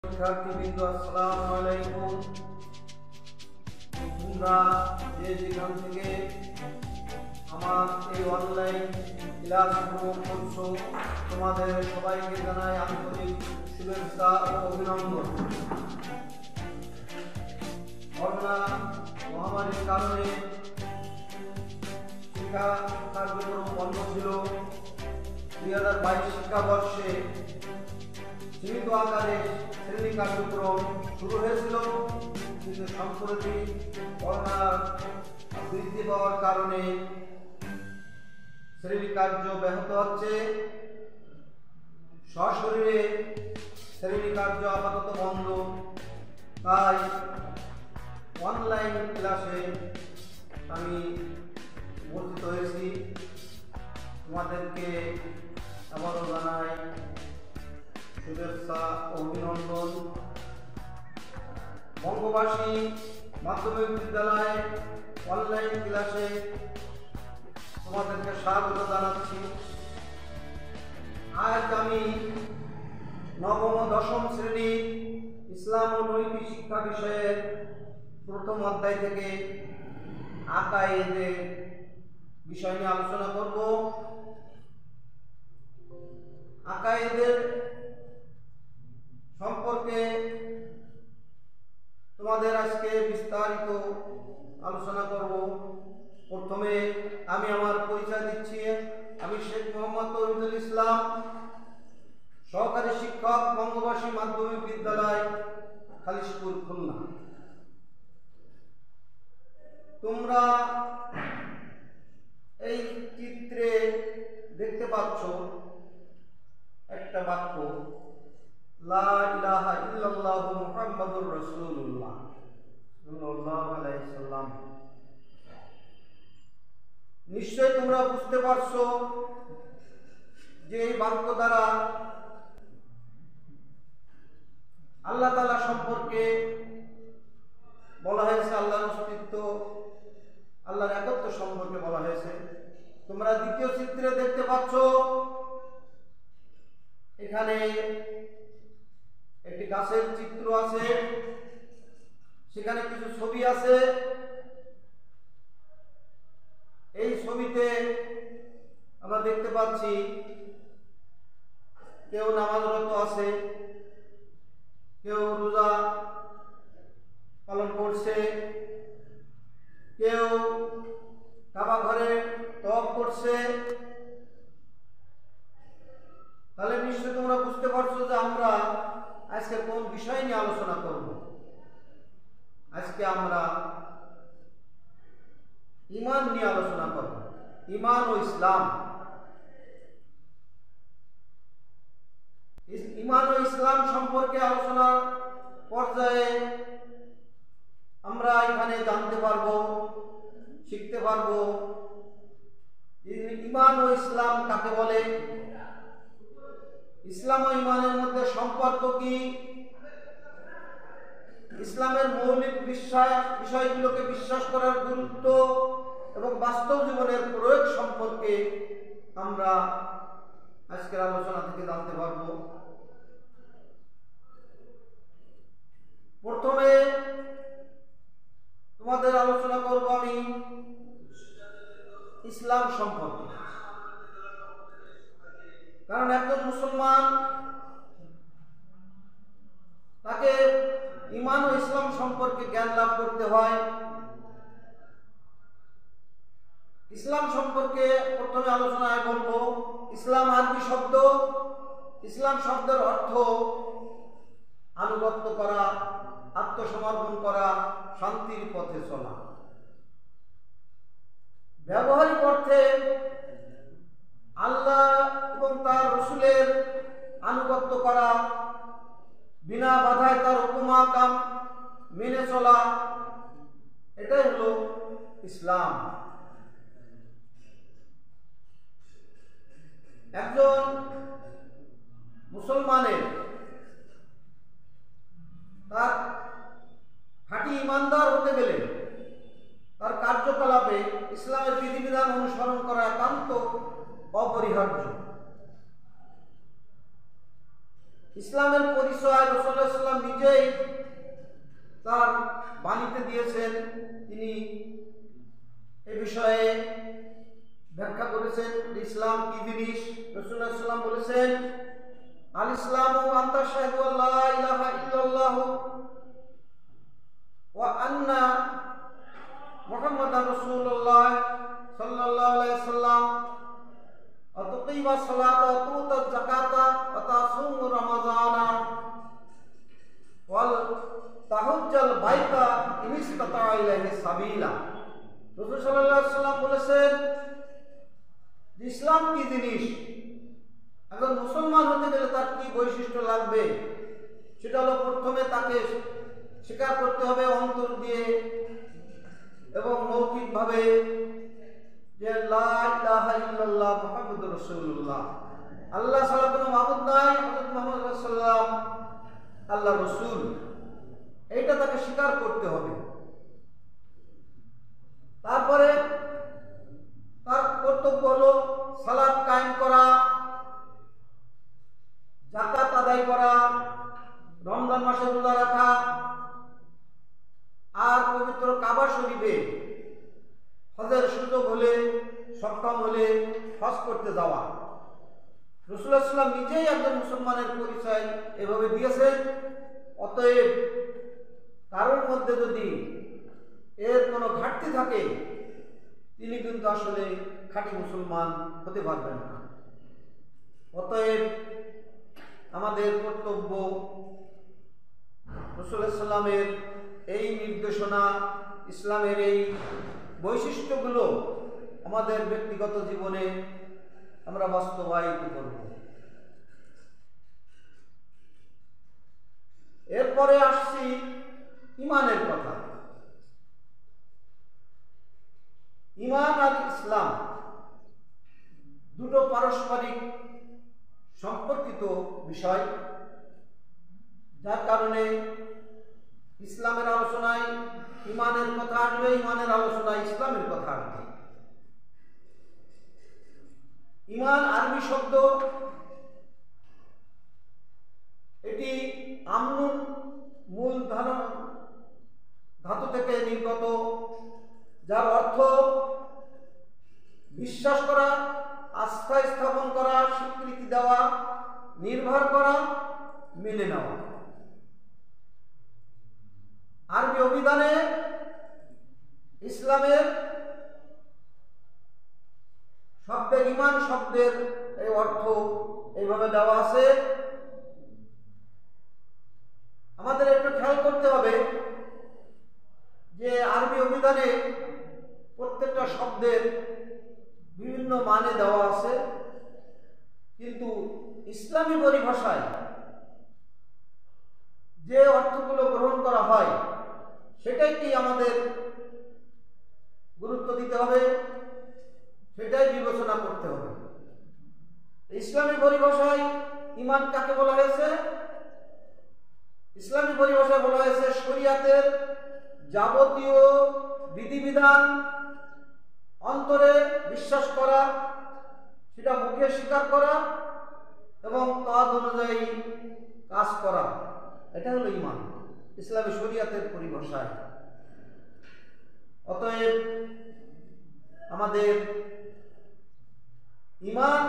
শিক্ষার্থীবৃন্দ, আসসালামু আলাইকুম। তোমরা যে যেখান থেকে আমার এই অনলাইন ক্লাস উপভোগ করছো, তোমাদের সবাইকে জানাই আন্তরিক শুভেচ্ছা ও অভিনন্দন। করোনা মহামারীর কারণে শিক্ষা কার্যক্রম বন্ধ ছিল। 2022 শিক্ষাবর্ষে সীমিত আকারে শ্রেণী কার্যক্রম শুরু হয়েছিল, কিন্তু সম্প্রতি করোনার বৃদ্ধি পাওয়ার কারণে শ্রেণী কার্য ব্যাহত হচ্ছে। সশরীরে শ্রেণী কার্য আপাতত বন্ধ, তাই অনলাইন ক্লাসে আমি উপস্থিত হয়েছি। তোমাদেরকে আবারও জানাই শুভেচ্ছা ও অভিনন্দন। বঙ্গবাসী মাধ্যমিক বিদ্যালয়ে অনলাইন ক্লাসে তোমাদেরকে স্বাগত জানাচ্ছি। আজ আমি নবম ও দশম শ্রেণীর ইসলাম ও নৈতিক শিক্ষা বিষয়ের প্রথম অধ্যায় থেকে আকায়েদের বিষয় নিয়ে আলোচনা করব। আকায়েদের সম্পর্কে তোমাদের আজকে বিস্তারিত আলোচনা করব। প্রথমে আমি আমার পরিচয় দিচ্ছি। আমি শেখ মোহাম্মদ তৌহিদুল ইসলাম, সহকারী শিক্ষক, বঙ্গবাসী মাধ্যমিক বিদ্যালয়, খালিশপুর, খুলনা। তোমরা এই চিত্রে দেখতে পাচ্ছ একটা বাক্য, লা ইলাহা ইল্লাল্লাহু মুহাম্মাদুর রাসূলুল্লাহ সাল্লাল্লাহু আলাইহি সাল্লাম। নিশ্চয় তোমরা বুঝতে পারছো যে এই বাক্য দ্বারা আল্লাহ তাআলা সম্পর্কে বলা হয়েছে, আল্লাহর অস্তিত্ব, আল্লাহর একত্ব সম্পর্কে বলা হয়েছে। তোমরা দ্বিতীয় চিত্রে দেখতে পাচ্ছ এখানে একটি গাছের চিত্র আছে, সেখানে কিছু ছবি আছে। এই ছবিতে আমরা দেখতে পাচ্ছি কেউ নামাজরত আছে, কেউ রোজা পালন করছে, কেউ কাবা ঘরে তওয়াফ করছে। তাহলে নিশ্চয় তোমরা বুঝতে পারছো যে আমরা আজকে কোন বিষয় নিয়ে আলোচনা করব। আজকে আমরা ঈমান নিয়ে আলোচনা করব, ঈমান ও ইসলাম। ঈমান ও ইসলাম সম্পর্কে আলোচনা পর্যায়ে আমরা এখানে জানতে পারবো, শিখতে পারবো ঈমান ও ইসলাম কাকে বলে, ইসলাম ও ঈমানের মধ্যে সম্পর্ক কি, ইসলামের মৌলিক বিষয়গুলোকে বিশ্বাস করার গুরুত্ব এবং বাস্তব জীবনের প্রয়োগ সম্পর্কে আমরা আজকের আলোচনা থেকে জানতে পারবো। প্রথমে তোমাদের আলোচনা করব আমি ইসলাম সম্পর্কে। কারণ একজন মুসলমান, তাকে ঈমান ও ইসলাম সম্পর্কে জ্ঞান লাভ করতে হয়। ইসলাম সম্পর্কে প্রথমে আলোচনায় বলবো, ইসলাম আরবি শব্দ। ইসলাম শব্দের অর্থ আনুগত্য করা, আত্মসমর্পণ করা, শান্তির পথে চলা। ব্যবহারিক অর্থে আল্লাহ এবং তার রাসূলের আনুগত্য করা, বিনা বাধায় তার হুকুম আহকাম মেনে চলা, এটাই হলো ইসলাম। একজন মুসলমানের তার খাঁটি ঈমানদার হতে গেলে তার কার্যকলাপে ইসলামের বিধিবিধান অনুসরণ করা একান্ত অপরিহার্য। ইসলামের পরিচয় রাসূলুল্লাহ সাল্লাল্লাহু আলাইহি ওয়াসাল্লাম নিজেই তার বাণীতে দিয়েছেন। তিনি এই বিষয়ে ব্যাখ্যা করেছেন ইসলাম কি জিনিস। রাসূলুল্লাহ সাল্লাল্লাহু আলাইহি ওয়াসাল্লাম বলেছেন, আল ইসলামু আন তাশহাদু আল্লা ইলাহা ইল্লাল্লাহু ওয়া আন্না মুহাম্মাদার রাসূলুল্লাহ সাল্লাল্লাহু আলাইহি ওয়াসাল্লাম ওয়া তুকিমাস সালাতা ওয়া তুতাজ যাকাতা ওয়া তাসুমু রমাযানা ওয়াল তাহুজ্জাল বাইতা ইন ইসতাতা ইলাইহি সাবিলা। রাসূল সাল্লাল্লাহু আলাইহি ওয়াসাল্লাম বলেছেন, ইসলাম কি জিনিস, একজন মুসলমান হতে গেলে তার কি বৈশিষ্ট্য লাগবে, সেটা হলো প্রথমে তাকে স্বীকার করতে হবে অন্তর দিয়ে এবং মৌখিকভাবে যে লা ইলাহা ইল্লাল্লাহ মুহাম্মাদুর রাসূলুল্লাহ, আল্লাহ ছাড়া কোনো মাবুদ নাই, হযরত মুহাম্মদ রাসূলুল্লাহ আল্লাহর রাসূল, এইটা তাকে স্বীকার করতে হবে। তারপরে তার কর্তব্য হলো সালাত কায়েম করা, যাকাত আদায় করা, রমজান মাসে রোজা রাখা, আর পবিত্র কাবা শরীফে হজের সুযোগ হলে, সক্ষম হলে হজ করতে যাওয়া। রাসূলুল্লাহ সাল্লাল্লাহু আলাইহি ওয়াসাল্লাম নিজেই একজন মুসলমানের পরিচয় এভাবে দিয়েছেন। অতএব কারোর মধ্যে যদি এর কোনো ঘাটতি থাকে, তিনি কিন্তু আসলে খাঁটি মুসলমান হতে পারবেন না। অতএব আমাদের কর্তব্য রাসূলুল্লাহ সাল্লাল্লাহু আলাইহি ওয়াসাল্লামের এই নির্দেশনা, ইসলামের এই বৈশিষ্ট্যগুলো আমাদের ব্যক্তিগত জীবনে আমরা বাস্তবায়িত করব। এরপরে আসছি ঈমানের কথা। ঈমান আর ইসলাম দুটো পারস্পরিক সম্পর্কিত বিষয়, যার কারণে ইসলামের আলোচনায় ঈমানের কথা আসবে, ঈমানের আলোচনায় ইসলামের কথা আসবে। ঈমান আরবি শব্দ, এটি আমনুন মূল ধাতু থেকে নির্গত, যার অর্থ বিশ্বাস করা, আস্থা স্থাপন করা, স্বীকৃতি দেওয়া, নির্ভর করা, মেনে নেওয়া। আরবি অভিধানে ইসলামের শব্দের, ঈমান শব্দের এই অর্থ এইভাবে দেওয়া আছে। আমাদের একটু খেয়াল করতে হবে যে আরবি অভিধানে প্রত্যেকটা শব্দের বিভিন্ন মানে দেওয়া আছে, কিন্তু ইসলামী পরিভাষায় যে অর্থগুলো গ্রহণ করা হয় সেটাই কি আমাদের গুরুত্ব দিতে হবে, সেটাই বিবেচনা করতে হবে। ইসলামী পরিভাষায় ঈমান কাকে বলা হয়েছে? ইসলামী পরিভাষায় বলা হয়েছে শরিয়াতের যাবতীয় বিধিবিধান অন্তরে বিশ্বাস করা, সেটা মুখে স্বীকার করা এবং তদ অনুযায়ী কাজ করা, এটা হলো ঈমান ইসলামী শরিয়াতের পরিভাষায়। অতএব আমাদের ঈমান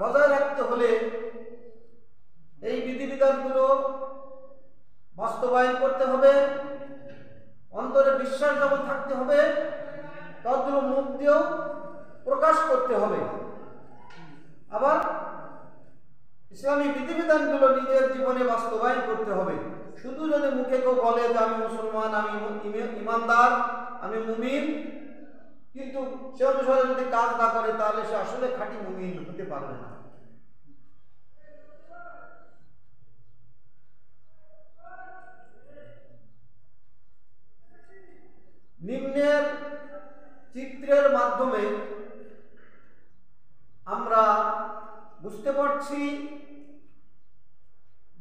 বজায় রাখতে হলে এই বিধিবিধানগুলো বাস্তবায়ন করতে হবে, অন্তরে বিশ্বাস যেমন থাকতে হবে, তদ্রূপ মুখ দিয়েও প্রকাশ করতে হবে। আবার ইসলামী বিধিবিধানগুলো নিজের জীবনে বাস্তবায়ন করতে হবে। শুধু যদি মুখে কেউ বলে যে আমি মুসলমান, আমি ঈমানদার, আমি মুমিন, কিন্তু সে অনুসারে যদি কাজ না করে তাহলে সে আসলে খাঁটি মুমিন হতে পারবে না। নিম্নের চিত্রের মাধ্যমে আমরা বুঝতে পারছি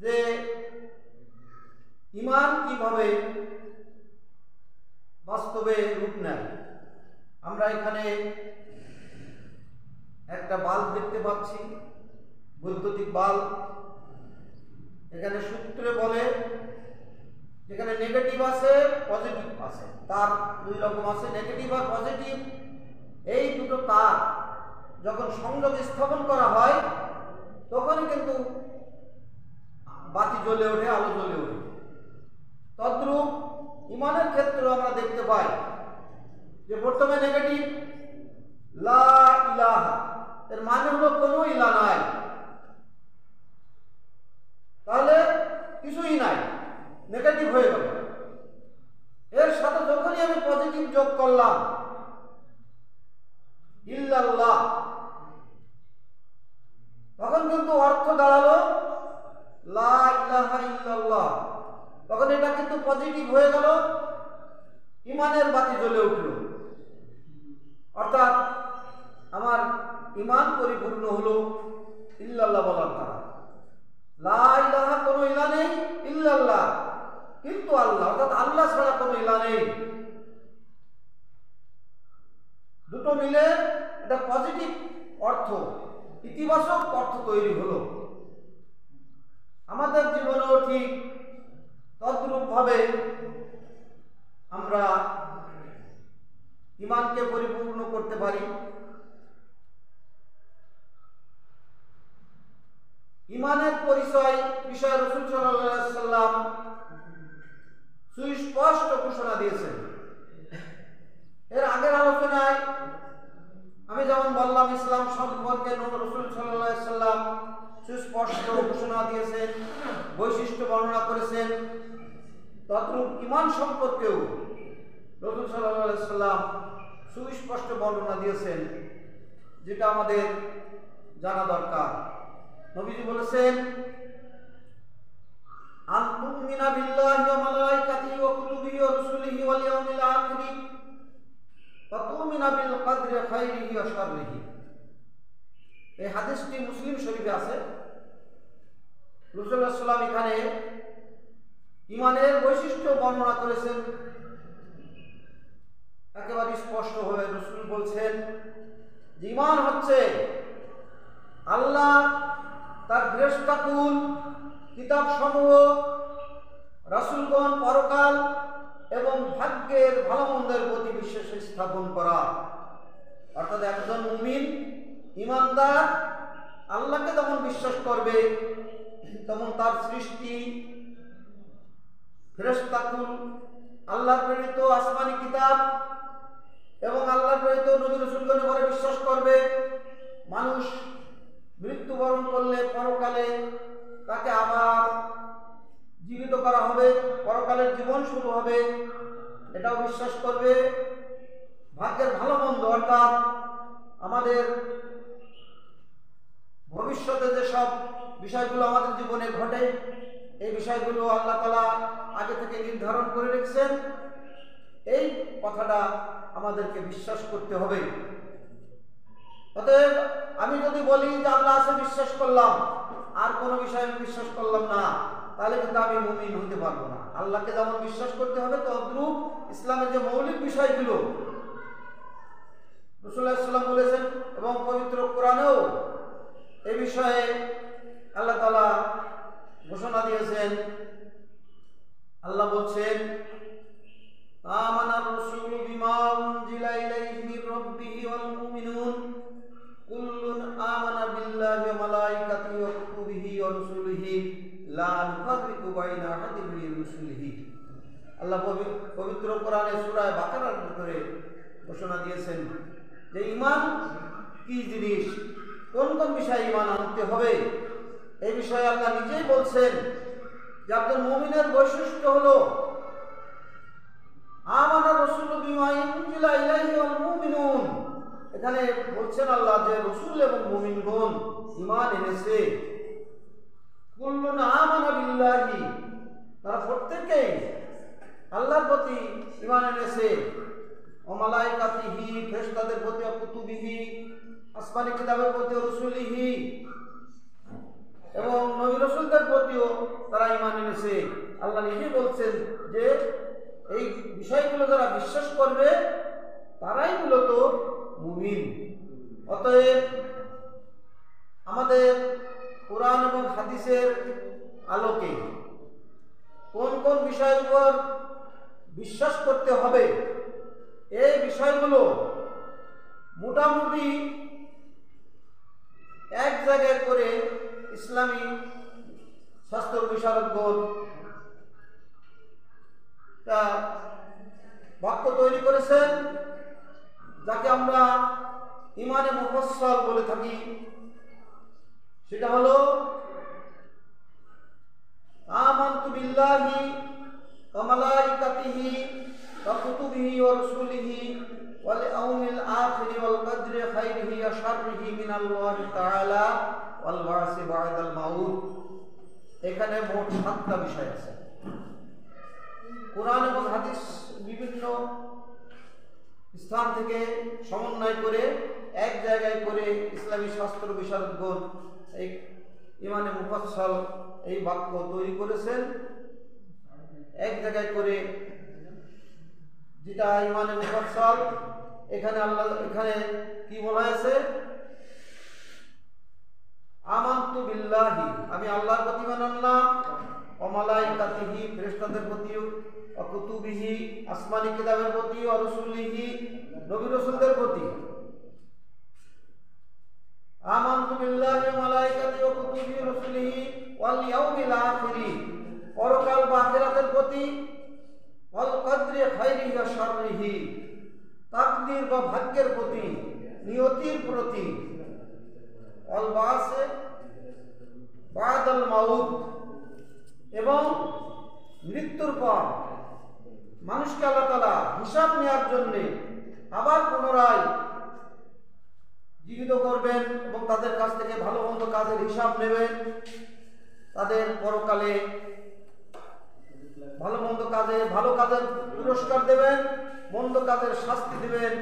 যে ঈমান কিভাবে বাস্তবে রূপ নেয়। আমরা এখানে একটা বাল্ব দেখতে পাচ্ছি, বৈদ্যুতিক বাল্ব, এখানে সূত্রে বলে যেখানে নেগেটিভ আছে পজিটিভ আছে, তার দুই রকম আছে, নেগেটিভ আর পজিটিভ। এই দুটো তার যখন সংযোগ স্থাপন করা হয় তখনই কিন্তু বাতি জ্বলে ওঠে, আলো জ্বলে ওঠে। তদ্রূপ ইমানের ক্ষেত্রে আমরা দেখতে পাই যে প্রথমে নেগেটিভ লা ইলাহা, এর মানে হলো কোনো ইলা নাই, তাহলে কিছুই নাই, নেগেটিভ হয়ে গেল। এর সাথে যখনই আমি পজিটিভ যোগ করলাম ইল্লাল্লাহ, তখন কিন্তু অর্থ দাঁড়ালো লা ইলাহা ইল্লাল্লাহ, তখন এটা কিন্তু পজিটিভ হয়ে গেল, ইমানের বাতি জ্বলে উঠল, অর্থাৎ আমার ইমান পরিপূর্ণ হলো ইল্লাল্লাহ বলার দ্বারা। লা ইলাহা কোনো ইলা নেই, ইল্লাল্লাহ কিন্তু আল্লাহ, অর্থাৎ আল্লাহ ছাড়া কোনো ইলা নেই। দুটো মিলে এটা পজিটিভ অর্থ, ইতিবাচক অর্থ তৈরি হলো। আমাদের জীবনেও ঠিক তদ্রূপ ভাবে আমরা ইমানকে পরিপূর্ণ করতে পারি। ইমানের পরিচয় বিষয়ে রাসূল সাল্লাল্লাহু আলাইহি ওয়াসাল্লাম সুস্পষ্ট ঘোষণা দিয়েছেন। এর আগের আলোচনায় আমি যেমন বললাম ইসলাম সম্পর্কে রাসূল সাল্লাল্লাহু আলাইহি ওয়াসাল্লাম সুস্পষ্ট ঘোষণা দিয়েছেন, বৈশিষ্ট্য বর্ণনা করেছেন, তদ্রূপ ইমান সম্পর্কেও রাসূল সাল্লাল্লাহু আলাইহি ওয়াসাল্লাম সুস্পষ্ট বর্ণনা দিয়েছেন, যেটা আমাদের জানা দরকার। নবীজি বলেছেন আন তুমিনা বিল্লাহি ওয়া মালাইকাতিহি ওয়া কুতুবিহি ওয়া রুসুলিহি ওয়াল ইয়াউমিল আখির ওয়া তুমিনা বিল কদরি খাইরিহি ওয়া শাররিহি। এই হাদিসটি মুসলিম শরীফে আছে। রাসূলুল্লাহ সাল্লাল্লাহু আলাইহি ওয়াসাল্লাম এখানে ইমানের বৈশিষ্ট্য বর্ণনা করেছেন একেবারে স্পষ্টভাবে। রাসূল বলছেন যে ঈমান হচ্ছে আল্লাহ, তার ফেরেশতাকুল, কিতাব সমূহ, রাসূলগণ, পরকাল এবং ভাগ্যের ভালো মন্দের প্রতি বিশ্বাস স্থাপন করা। অর্থাৎ একজন মুমিন ঈমানদার আল্লাহকে যখন বিশ্বাস করবে তখন তার সৃষ্টি, ফেরেশতাকুল, আল্লাহ প্রেরিত আসমানি কিতাব এবং আল্লাহ প্রেরিত নবী রাসূলগণের উপরে বিশ্বাস করবে। মানুষ মৃত্যুবরণ করলে পরকালে তাকে আবার জীবিত করা হবে, পরকালের জীবন শুরু হবে, এটাও বিশ্বাস করবে। ভাগ্যের ভালো মন্দ, অর্থাৎ আমাদের ভবিষ্যতে যেসব বিষয়গুলো আমাদের জীবনে ঘটে, এই বিষয়গুলো আল্লাহ তাআলা আগে থেকে নির্ধারণ করে রেখেছেন, এই কথাটা আমাদেরকে বিশ্বাস করতে হবে। অতএব আমি যদি বলি যে আল্লাহ আছে বিশ্বাস করলাম, আর কোনো বিষয়ে আমি বিশ্বাস করলাম না, তাহলে কিন্তু আমি মুমিন হতে পারবো না। আল্লাহকে যেমন বিশ্বাস করতে হবে, তদ্রূপ ইসলামের যে মৌলিক বিষয়গুলো রাসূলুল্লাহ সাল্লাল্লাহু আলাইহি ওয়াসাল্লাম বলেছেন এবং পবিত্র কোরআনেও এই বিষয়ে আল্লাহ তাআলা ঘোষণা দিয়েছেন। আল্লাহ বলছেন আমানার রাসূলু বিমা উনজিলা ইলাইহি মির রাব্বিহি ওয়াল মুমিনুন কুল্লুন আমানা বিল্লাহি ওয়া মালাইকাতিহি ওয়া কুতুবিহি ওয়া রুসুলিহি লা নুফাররিকু বাইনা আহাদিন মির রুসুলিহি। আল্লাহ পবিত্র কোরআনে সূরা বাকারার ভিতরে ঘোষণা দিয়েছেন যে ঈমান কি জিনিস, কোন কোন বিষয়ে ঈমান আনতে হবে, এই বিষয়ে আল্লাহ নিজেই বলছেন যে একজন মুমিনের বৈশিষ্ট্য হলো আমানার রাসূলু বিমা উনজিলা ইলাইহি ওয়াল মুমিনুন। এখানে বলছেন আল্লাহ যে রাসূল এবং মুমিনগণ ঈমান এনেছে। কুল্লুন আমানা বিল্লাহি, তারা প্রত্যেকেই আল্লাহর প্রতি ঈমান এনেছে। ওয়া মালাইকাতিহি, ফেরেশতাদের প্রতি, ওয়া কুতুবিহি, আসমানি কিতাবের প্রতি, রসুলিহি এবং নবী রাসূলদের প্রতিও তারা ঈমান এনেছে। আল্লাহ নিজে বলছেন যে এই বিষয়গুলো যারা বিশ্বাস করবে তারাই মূলত মুমিন। অতএব আমাদের কোরআন এবং হাদিসের আলোকে কোন কোন বিষয়ের উপর বিশ্বাস করতে হবে, এই বিষয়গুলো মোটামুটি এক জায়গায় করে ইসলামী শাস্ত্র বিশারদগণ তা বাক্য তৈরি করেছেন, যাকে আমরা ইমানে মুফাসসাল বলে থাকি। সেটা হলো আমানতু বিল্লাহি ওয়া মালাইকাতিহি ওয়া কুতুবিহি ওয়া রাসূলিহি ওয়াল ইয়াউমিল আখির ওয়াল কদরি খাইরিহি ওয়া শাররিহি মিনাল্লাহি তাআলা ওয়াল বা'সি বা'দাল মাউত। এখানে মোট 7টা বিষয় আছে। কোরআন এবং হাদিস বিভিন্ন স্থান থেকে সমন্বয় করে এক জায়গায় করে ইসলামী শাস্ত্র বিশারদগণ এই ইমানে মুফাসসাল এই বাক্য তৈরি করেছেন। এক জায়গায় করে যেটা ইমানে মুফাসসাল, এখানে কি বলা হয়েছে? আমানতু বিল্লাহি, আমি আল্লাহর প্রতি ঈমান আনলাম, ওয়া মালাইকাতিহি, ফেরেশতাদের প্রতি, ওয়া কুতুবিহি, আসমানি কিতাবের প্রতি, ওয়া রাসূলিহি, নবী রাসূলদের প্রতি। আমানতু বিল্লাহি ওয়া মালাইকাতিহি ওয়া কুতুবিহি ওয়া রাসূলিহি ওয়াল ইয়াউমিল আখির, পরকাল বা আখিরাতের প্রতি, ওয়াল কদরি খাইরিহি ওয়া শাররিহি, তাকদীর বা ভাগ্যের প্রতি, নিয়তির প্রতি, ওয়াল বা'সি বা'দাল মাউত, এবং মৃত্যুর পর মানুষকে আল্লাহ তাআলা হিসাব নেওয়ার জন্য আবার পুনরায় জীবিত করবেন এবং তাদের কাছ থেকে ভালো মন্দ কাজের হিসাব নেবেন। তাদের পরকালে ভালো মন্দ কাজে ভালো কাজের পুরস্কার দেবেন, মন্দ কাজের শাস্তি দেবেন।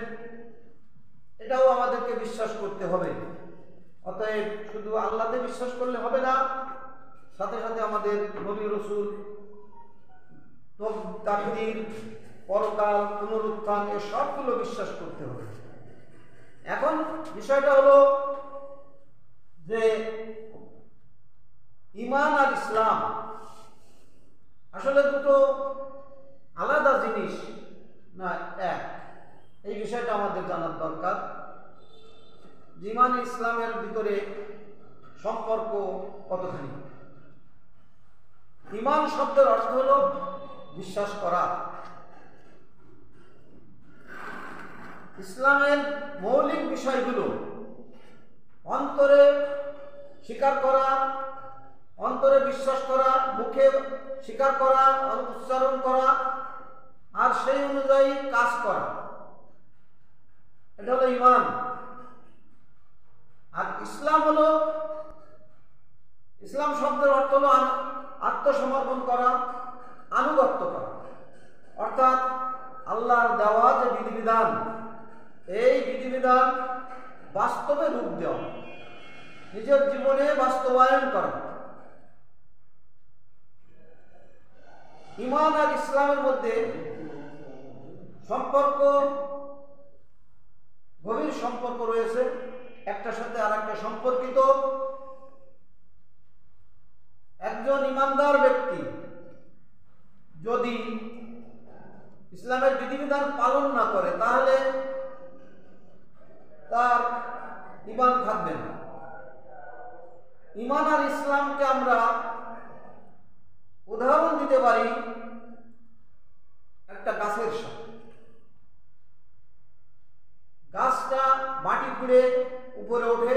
এটাও আমাদেরকে বিশ্বাস করতে হবে। অতএব শুধু আল্লাহতে বিশ্বাস করলে হবে না, সাথে সাথে আমাদের নবী রাসূল, তাকদীর, পরকাল, পুনরুত্থান, এ সবগুলো বিশ্বাস করতে হবে। এখন বিষয়টা হলো যে ঈমান আর ইসলাম আসলে দুটো আলাদা জিনিস না এক, এই বিষয়টা আমাদের জানার দরকার। ঈমান ইসলামের ভিতরে সম্পর্ক কতখানি। ঈমান শব্দের অর্থ হলো বিশ্বাস করা। ইসলামের মৌলিক বিষয়গুলো অন্তরে স্বীকার করা, অন্তরে বিশ্বাস করা, মুখে স্বীকার করা, উচ্চারণ করা, আর সেই অনুযায়ী কাজ করা, এটা হলো ঈমান। আর ইসলাম হলো, ইসলাম শব্দের অর্থ হলো আত্মসমর্পণ করা, আনুগত্য করা, অর্থাৎ আল্লাহর দেওয়া যে বিধিবিধান, এই বিধিবিধান বাস্তবে রূপ দেওয়া, নিজের জীবনে বাস্তবায়ন করা। ঈমান আর ইসলামের মধ্যে সম্পর্ক, গভীর সম্পর্ক রয়েছে, একটার সাথে আর একটা সম্পর্কিত। একজন ঈমানদার ব্যক্তি যদি ইসলামের বিধিবিধান পালন না করে তাহলে তার ঈমান থাকবে না। ঈমান আর ইসলামকে আমরা উদাহরণ দিতে পারি একটা গাছের সাথে। গাছটা মাটি খুঁড়ে উপরে ওঠে,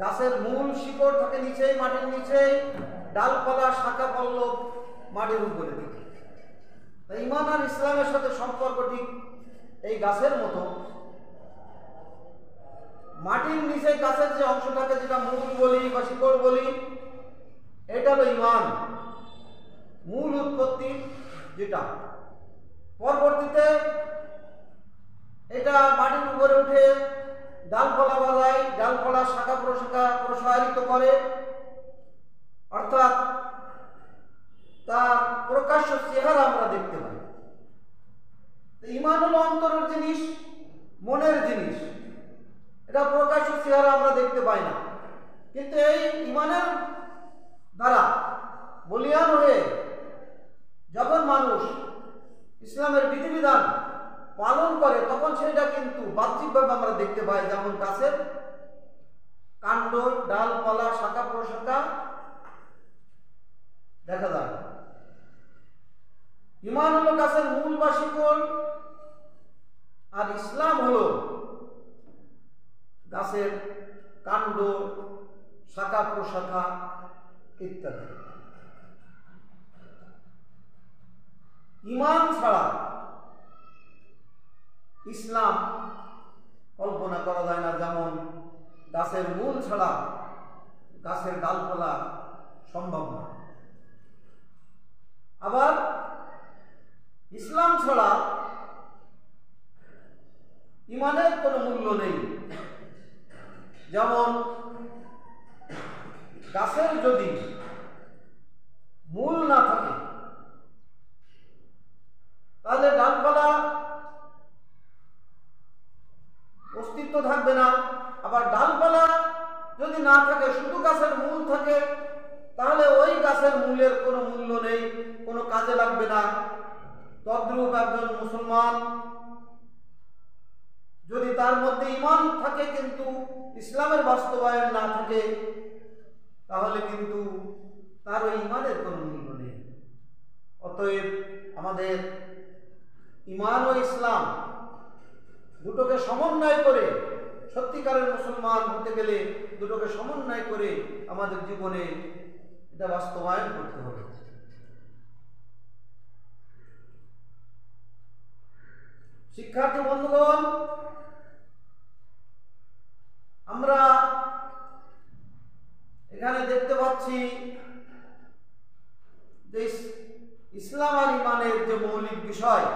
গাছের মূল শিকড় থাকে নিচেই, মাটির নিচেই, ডালপালা শাখা পল্লব মাটির উপরে থাকে। তাই ঈমান আর ইসলামের সাথে সম্পর্ক ঠিক এই গাছের মতো। মাটির নিচে গাছের যে অংশটাকে যেটা মূল বলি বা শিকড় বলি, এটা হলো ঈমান, মূল উৎপত্তি যেটা। পরবর্তীতে এটা মাটির উপরে উঠে ডালপালা বাজায়, ডালপালা শাখা প্রশাখা প্রসারিত করে, অর্থাৎ তার প্রকাশ্য চেহারা আমরা দেখতে পাই। ঈমান হলো অন্তরের জিনিস, মনের জিনিস, এটা প্রকাশ্য চেহারা আমরা দেখতে পাই না। কিন্তু এই ইমানের দ্বারা বলিয়ান হয়ে যখন মানুষ ইসলামের বিধিবিধান পালন করে তখন সেটা কিন্তু বাহ্যিকভাবে আমরা দেখতে পাই, যেমন গাছের কাণ্ড, ডালপালা, শাখা প্রশাখা দেখা যায়। ইমান হলো গাছের মূল বা শিকড়, আর ইসলাম হলো গাছের কাণ্ড, শাখা প্রশাখা ইত্যাদি। ইমান ছাড়া ইসলাম কল্পনা করা যায় না, যেমন গাছের মূল ছাড়া গাছের ডালপালা সম্ভব না। আবার ইসলাম ছাড়া ইমানের কোনো মূল্য নেই। যেমন গাছের যদি মূল না থাকে তাহলে ডালপালা অস্তিত্ব থাকবে না। আবার ডালপালা যদি না থাকে, শুধু গাছের মূল থাকে, তাহলে ওই গাছের মূলের কোনো মূল্য নেই, কোনো কাজে লাগবে না। তদ্রূপ একজন মুসলমান যদি তার মধ্যে ঈমান থাকে কিন্তু ইসলামের বাস্তবায়ন না থাকে, তাহলে কিন্তু তার ওই ঈমানের কোনো মূল্য নেই। অতএব আমাদের ঈমান ও ইসলাম দুটোকে সমন্বয় করে, সত্যিকারের মুসলমান হতে গেলে দুটোকে সমন্বয় করে আমাদের জীবনে এটা বাস্তবায়ন করতে হবে। শিক্ষার্থী বন্ধুগণ, আমরা এখানে দেখতে পাচ্ছি যে ইসলাম আর ঈমানের যে মৌলিক বিষয়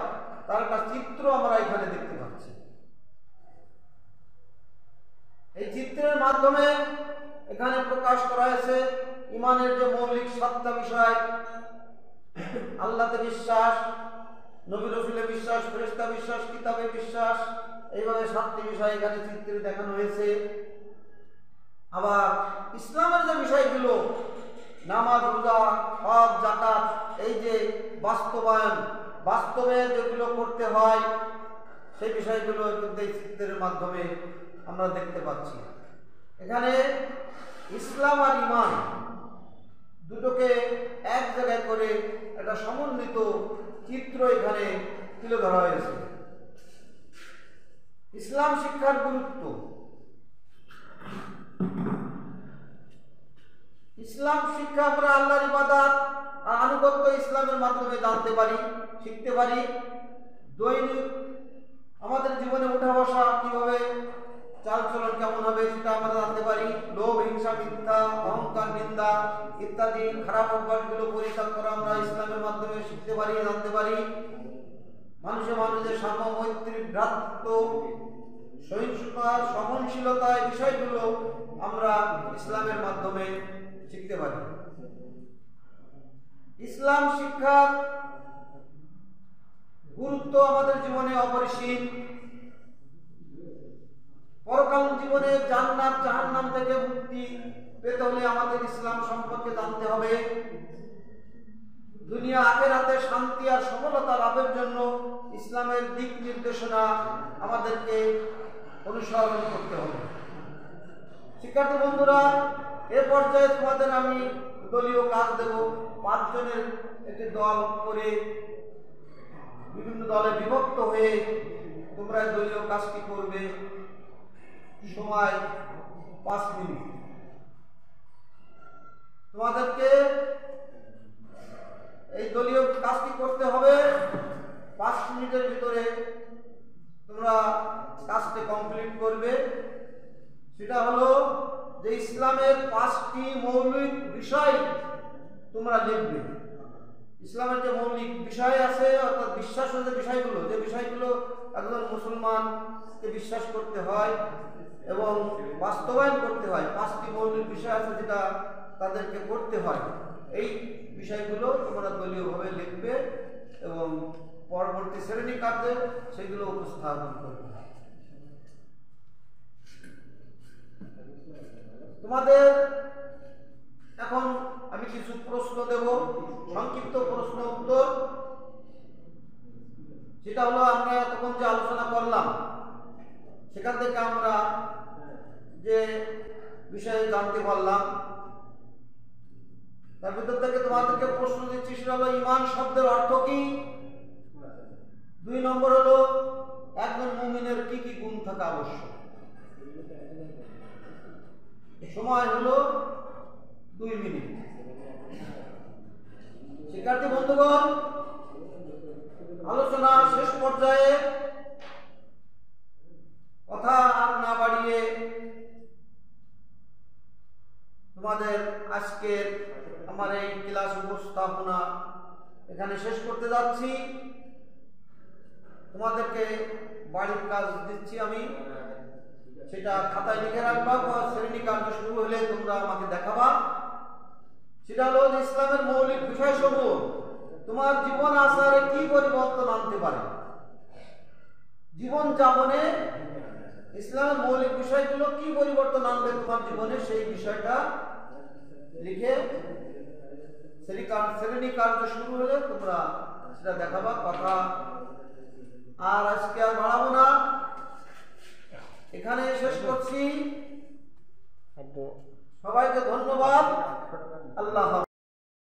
তার একটা চিত্র আমরা এখানে দেখতে পাচ্ছি। এই চিত্রের মাধ্যমে এখানে প্রকাশ করা হয়েছে ঈমানের যে মৌলিক সাতটা বিষয়: আল্লাহতে বিশ্বাস, নবী রাসূলে বিশ্বাস, ফেরেশতা বিশ্বাস, কিতাবে বিশ্বাস। এইভাবে সাতটি বিষয় এখানে চিত্রে দেখানো হয়েছে। আবার ইসলামের যে বিষয়গুলো, নামাজ, রোজা, হজ, যাকাত, এই যে বাস্তবে যেগুলো করতে হয় সেই বিষয়গুলো কিন্তু এই চিত্রের মাধ্যমে আমরা দেখতে পাচ্ছি। এখানে ইসলাম আর ঈমান দুটোকে এক জায়গায় করে একটা সমন্বিত চিত্র এখানে তুলে ধরা হয়েছে। ইসলাম শিক্ষার গুরুত্ব। ইসলাম শিক্ষা আমরা আল্লাহর ইবাদত আর আনুগত্য ইসলামের মাধ্যমে জানতে পারি, শিখতে পারি। দৈনিক আমাদের জীবনে উঠা বসা কিভাবে, চালচলন কেমন হবে সেটা আমরা জানতে পারি। লোভ, হিংসা, মিথ্যা, অহংকার, নিন্দা ইত্যাদি খারাপ অভ্যাসগুলো পরিত্যাগ করা আমরা ইসলামের মাধ্যমে শিখতে পারি, জানতে পারি। মানুষের সাম্য, মৈত্রী, ভ্রাতৃত্ব, সহিষ্ণুতা, সহনশীলতা এই বিষয়গুলো আমরা ইসলামের মাধ্যমে শিখতে পারি। ইসলাম শিক্ষার গুরুত্ব আমাদের জীবনে অপরিসীম। পরকাল জীবনে জান্নাত জাহান্নাম থেকে মুক্তি পেতে হলে আমাদের ইসলাম সম্পর্কে জানতে হবে। দুনিয়া আখিরাতে শান্তি আর সফলতা লাভের জন্য ইসলামের দিক নির্দেশনা আমাদেরকে অনুসরণ করতে হবে। শিক্ষার্থী বন্ধুরা, এ পর্যায়ে তোমাদের আমি দলীয় কাজ দেব। 5 জনের একটি দল করে বিভিন্ন দলে বিভক্ত হয়ে তোমরা দলীয় কাজটি করবে। সময় 5 মিনিট। তোমাদেরকে এই দলীয় কাজটি করতে হবে। 5 মিনিটের ভিতরে তোমরা কাজটি কমপ্লিট করবে। সেটা হলো যে ইসলামের 5টি মৌলিক বিষয় তোমরা লিখবে। ইসলামের যে মৌলিক বিষয় আছে, অর্থাৎ বিশ্বাসের যে বিষয়গুলো একজন মুসলমানকে বিশ্বাস করতে হয় এবং বাস্তবায়ন করতে হয়, 5টি মৌলিক বিষয় আছে যেটা তাদেরকে করতে হয়। এই বিষয়গুলো তোমরা দলীয়ভাবে লিখবে এবং পরবর্তী শ্রেণী কার্যে সেগুলো উপস্থাপন করবে। তোমাদের এখন আমি কিছু প্রশ্ন দেব, সংক্ষিপ্ত প্রশ্ন উত্তর। সেটা হলো আমরা তখন যে আলোচনা করলাম সেখান থেকে আমরা যে বিষয়ে জানতে পারলাম তার ভিতর থেকে তোমাদেরকে প্রশ্ন দিচ্ছি। সেটা হলো ঈমান শব্দের অর্থ কি? 2 নম্বর হলো একজন মুমিনের কি কি গুণ থাকা আবশ্যক। সময় হলো 2 মিনিট। শিক্ষার্থী বন্ধুগণ, আলোচনা শেষ পর্যায়ে কথা আর না বাড়িয়ে তোমাদের আজকের আমার এই ক্লাস উপস্থাপনা এখানে শেষ করতে যাচ্ছি। তোমাদেরকে বাড়ির কাজ দিচ্ছি আমি, সেটা খাতায় লিখে রাখবা বা শ্রেণী কার্য শুরু হলে তোমরা আমাকে দেখাবা। সেটা হলো যে ইসলামের মৌলিক বিষয়সমূহ তোমার জীবন আচারে কি পরিবর্তন আনতে পারে। জীবন যাপনে ইসলামের মৌলিক বিষয়গুলো কি পরিবর্তন আনবে তোমার জীবনে, সেই বিষয়টা লিখে শ্রেণী কার্য শুরু হলে তোমরা সেটা দেখাবা। কথা আর আজকে আর বাড়াবো না, এখানে শেষ করছি। সবাইকে ধন্যবাদ। আল্লাহ।